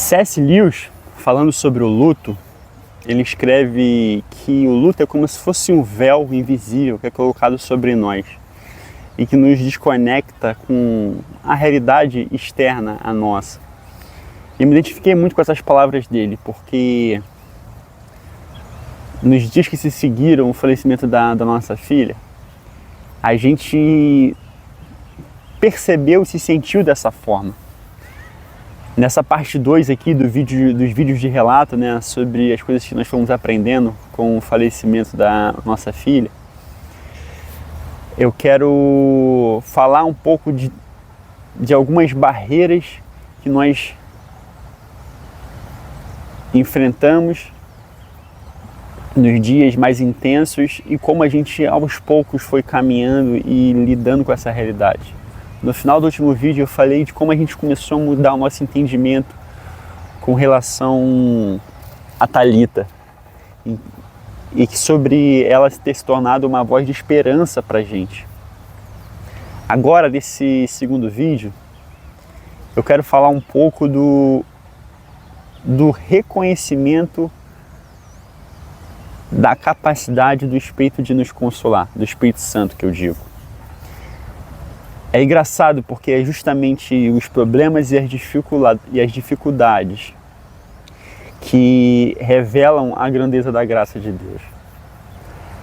C.S. Lewis, falando sobre o luto, ele escreve que o luto é como se fosse um véu invisível que é colocado sobre nós e que nos desconecta com a realidade externa à nossa. E eu me identifiquei muito com essas palavras dele, porque nos dias que se seguiram o falecimento da nossa filha, a gente percebeu e se sentiu dessa forma. Nessa parte 2 aqui dos vídeos de relato, né, sobre as coisas que nós fomos aprendendo com o falecimento da nossa filha, eu quero falar um pouco de algumas barreiras que nós enfrentamos nos dias mais intensos e como a gente aos poucos foi caminhando e lidando com essa realidade. No final do último vídeo eu falei de como a gente começou a mudar o nosso entendimento com relação a Thalita e sobre ela ter se tornado uma voz de esperança para a gente. Agora, nesse segundo vídeo, eu quero falar um pouco do reconhecimento da capacidade do Espírito de nos consolar, do Espírito Santo que eu digo. É engraçado porque é justamente os problemas e as dificuldades que revelam a grandeza da graça de Deus.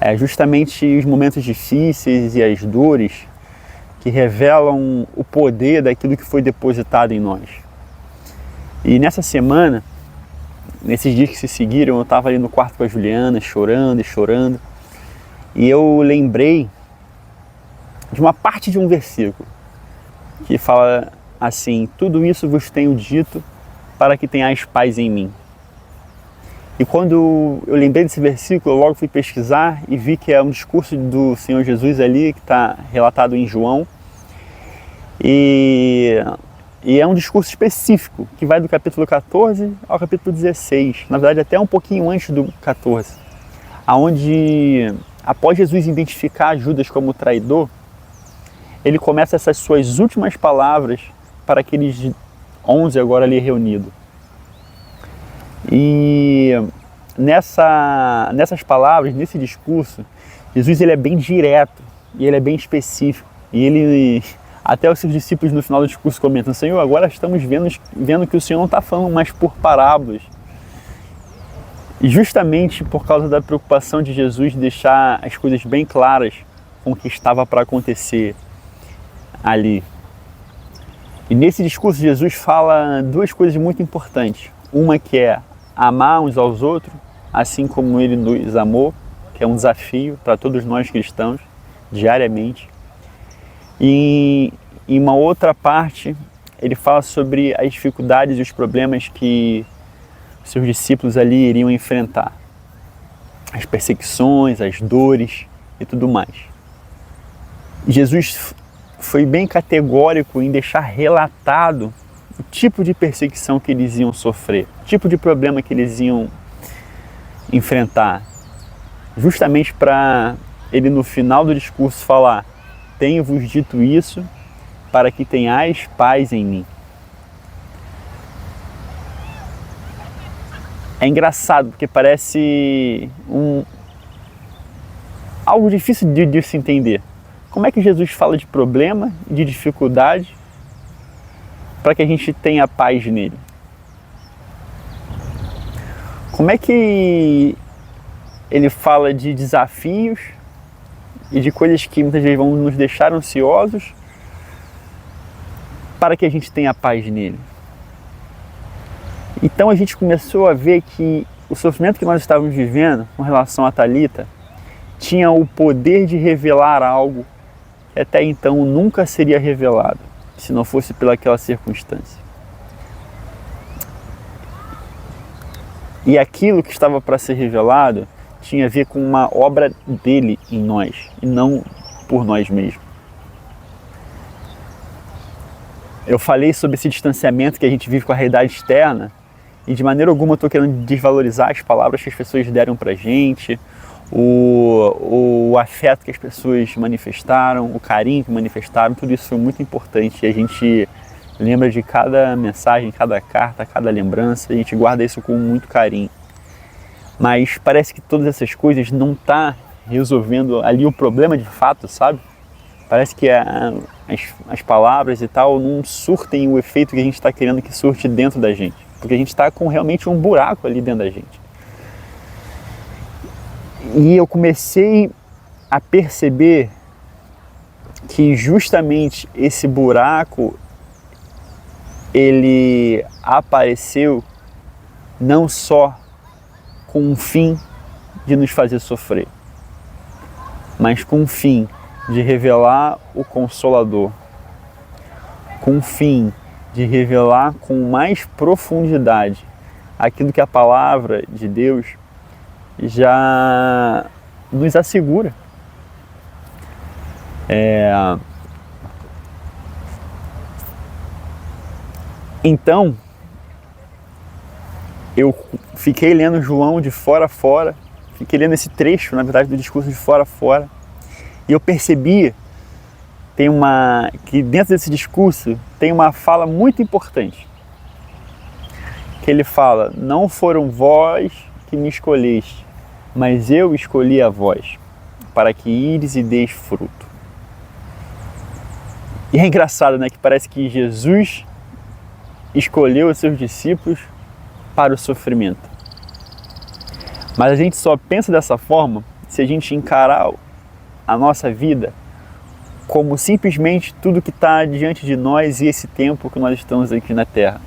É justamente os momentos difíceis e as dores que revelam o poder daquilo que foi depositado em nós. E nessa semana, nesses dias que se seguiram, eu estava ali no quarto com a Juliana, chorando e chorando, e eu lembrei de uma parte de um versículo que fala assim: tudo isso vos tenho dito para que tenhais paz em mim. E quando eu lembrei desse versículo, eu logo fui pesquisar e vi que é um discurso do Senhor Jesus ali, que está relatado em João, e é um discurso específico, que vai do capítulo 14 ao capítulo 16, na verdade até um pouquinho antes do 14, aonde, após Jesus identificar Judas como traidor, ele começa essas suas últimas palavras para aqueles 11 agora ali reunidos. E nessas palavras, nesse discurso, Jesus ele é bem direto e ele é bem específico. E ele, até os seus discípulos no final do discurso comentam: Senhor, agora estamos vendo que o Senhor não está falando mais por parábolas. E justamente por causa da preocupação de Jesus de deixar as coisas bem claras com o que estava para acontecer ali. E nesse discurso Jesus fala duas coisas muito importantes. Uma que é amar uns aos outros, assim como ele nos amou, que é um desafio para todos nós cristãos, diariamente. E em uma outra parte, ele fala sobre as dificuldades e os problemas que seus discípulos ali iriam enfrentar. As perseguições, as dores e tudo mais. Jesus foi bem categórico em deixar relatado o tipo de perseguição que eles iam sofrer, o tipo de problema que eles iam enfrentar, justamente para ele no final do discurso falar: tenho-vos dito isso para que tenhais paz em mim. É engraçado porque parece algo difícil de se entender. Como é que Jesus fala de problema e de dificuldade para que a gente tenha paz nele? Como é que ele fala de desafios e de coisas que muitas vezes vão nos deixar ansiosos para que a gente tenha paz nele? Então a gente começou a ver que o sofrimento que nós estávamos vivendo com relação a Thalita tinha o poder de revelar algo que até então nunca seria revelado, se não fosse pelaquela circunstância. E aquilo que estava para ser revelado tinha a ver com uma obra dele em nós, e não por nós mesmos. Eu falei sobre esse distanciamento que a gente vive com a realidade externa, e de maneira alguma eu estou querendo desvalorizar as palavras que as pessoas deram para a gente, o afeto que as pessoas manifestaram, o carinho que manifestaram. Tudo isso foi muito importante e a gente lembra de cada mensagem, cada carta, cada lembrança, e a gente guarda isso com muito carinho. Mas parece que todas essas coisas não estão resolvendo ali o problema de fato, sabe? Parece que as palavras e tal não surtem o efeito que a gente está querendo que surte dentro da gente. Porque a gente está com realmente um buraco ali dentro da gente. E eu comecei a perceber que justamente esse buraco, ele apareceu não só com o fim de nos fazer sofrer, mas com o fim de revelar o Consolador, com o fim de revelar com mais profundidade aquilo que a palavra de Deus já nos assegura. Então, eu fiquei lendo João de fora a fora, fiquei lendo esse trecho, na verdade, do discurso de fora a fora, e eu percebi que dentro desse discurso tem uma fala muito importante, que ele fala: não foram vós que me escolheste, mas eu escolhi a vós, para que ires e deis fruto. E é engraçado, né, que parece que Jesus escolheu os seus discípulos para o sofrimento. Mas a gente só pensa dessa forma se a gente encarar a nossa vida como simplesmente tudo que está diante de nós e esse tempo que nós estamos aqui na Terra.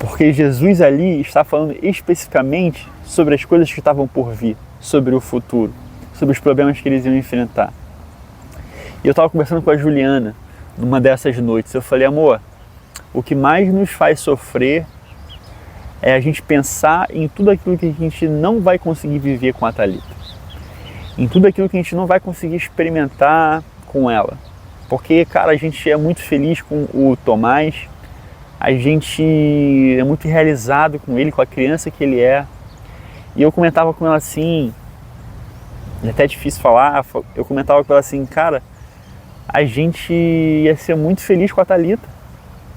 Porque Jesus ali está falando especificamente sobre as coisas que estavam por vir, sobre o futuro, sobre os problemas que eles iam enfrentar. E eu estava conversando com a Juliana numa dessas noites. Eu falei: amor, o que mais nos faz sofrer é a gente pensar em tudo aquilo que a gente não vai conseguir viver com a Thalita, em tudo aquilo que a gente não vai conseguir experimentar com ela. Porque, cara, a gente é muito feliz com o Tomás, a gente é muito realizado com ele, com a criança que ele é. E eu comentava com ela assim, é até difícil falar, eu comentava com ela assim: cara, a gente ia ser muito feliz com a Thalita,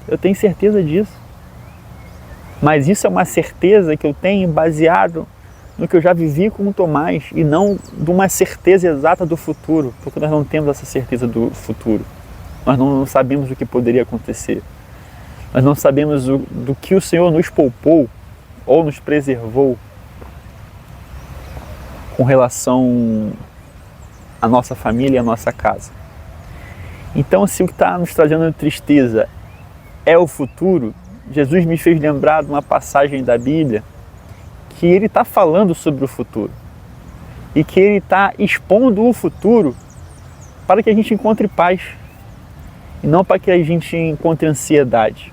eu tenho certeza disso. Mas isso é uma certeza que eu tenho baseado no que eu já vivi com o Tomás e não de uma certeza exata do futuro, porque nós não temos essa certeza do futuro. Nós não sabemos o que poderia acontecer. Nós não sabemos do que o Senhor nos poupou ou nos preservou com relação à nossa família e à nossa casa. Então, se o que está nos trazendo tristeza é o futuro, Jesus me fez lembrar de uma passagem da Bíblia que ele está falando sobre o futuro e que ele está expondo o futuro para que a gente encontre paz e não para que a gente encontre ansiedade.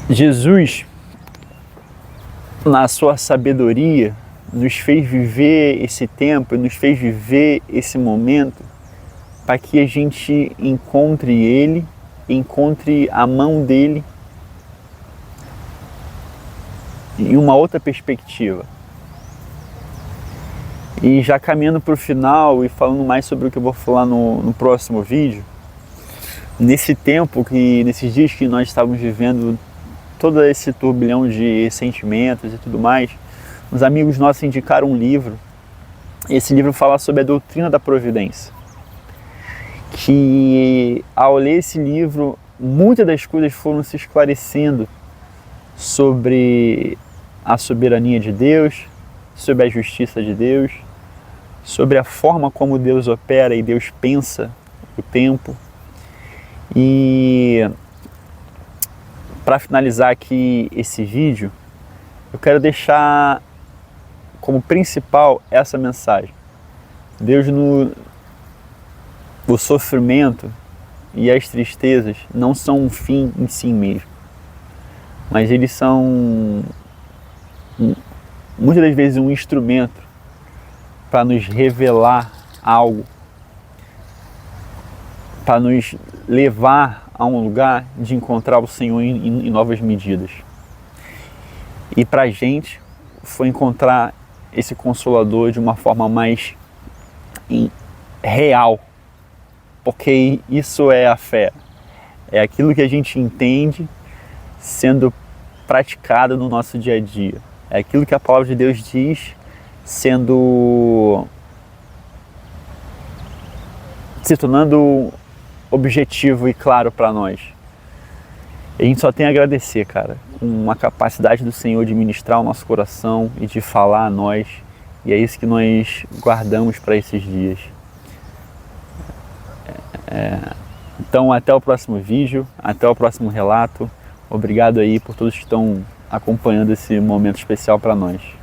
Jesus, na sua sabedoria, nos fez viver esse tempo, nos fez viver esse momento para que a gente encontre Ele, encontre a mão dEle em uma outra perspectiva. E já caminhando para o final e falando mais sobre o que eu vou falar no próximo vídeo, nesses dias que nós estávamos vivendo todo esse turbilhão de sentimentos e tudo mais, uns amigos nossos indicaram um livro. Esse livro fala sobre a doutrina da providência. Que ao ler esse livro, muitas das coisas foram se esclarecendo sobre a soberania de Deus, sobre a justiça de Deus, sobre a forma como Deus opera e Deus pensa o tempo. E para finalizar aqui esse vídeo, eu quero deixar como principal essa mensagem. Deus, o sofrimento e as tristezas não são um fim em si mesmo, mas eles são muitas das vezes um instrumento para nos revelar algo, para nos levar a um lugar de encontrar o Senhor em novas medidas. E para a gente foi encontrar esse Consolador de uma forma mais real, porque isso é a fé. É aquilo que a gente entende sendo praticado no nosso dia a dia. É aquilo que a palavra de Deus diz se tornando objetivo e claro para nós. E a gente só tem a agradecer, cara, uma capacidade do Senhor de ministrar o nosso coração e de falar a nós. E é isso que nós guardamos para esses dias. Então até o próximo vídeo, até o próximo relato. Obrigado aí por todos que estão acompanhando esse momento especial para nós.